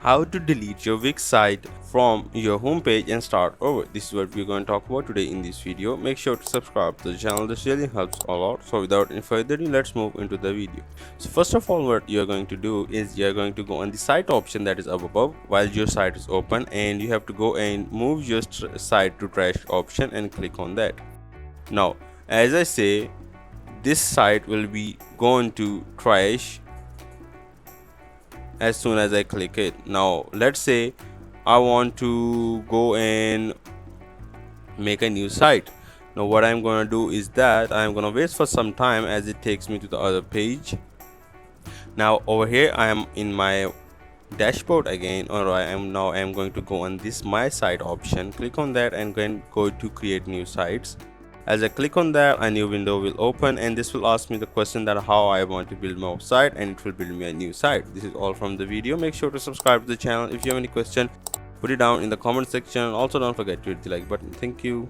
how to delete your Wix site from your homepage and start over. This is what we're going to talk about today in this video. Make sure to subscribe to the channel. This really helps a lot. So without any further ado, let's move into the video. So first of all, what you're going to do is you're going to go on the site option that is up above while your site is open, and you have to go and move your site to trash option and click on that. Now, as I say, this site will be going to trash as soon as I click it. Now let's say I want to go and make a new site. Now what I'm gonna do is that I'm gonna wait for some time as it takes me to the other page. Now over here I am in my dashboard again, or I'm going to go on this my site option, click on that and then go to create new sites. As I click on that, a new window will open, and this will ask me the question that how I want to build my website, and it will build me a new site. This is all from the video. Make sure to subscribe to the channel. If you have any question, put it down in the comment section. Also don't forget to hit the like button. Thank you.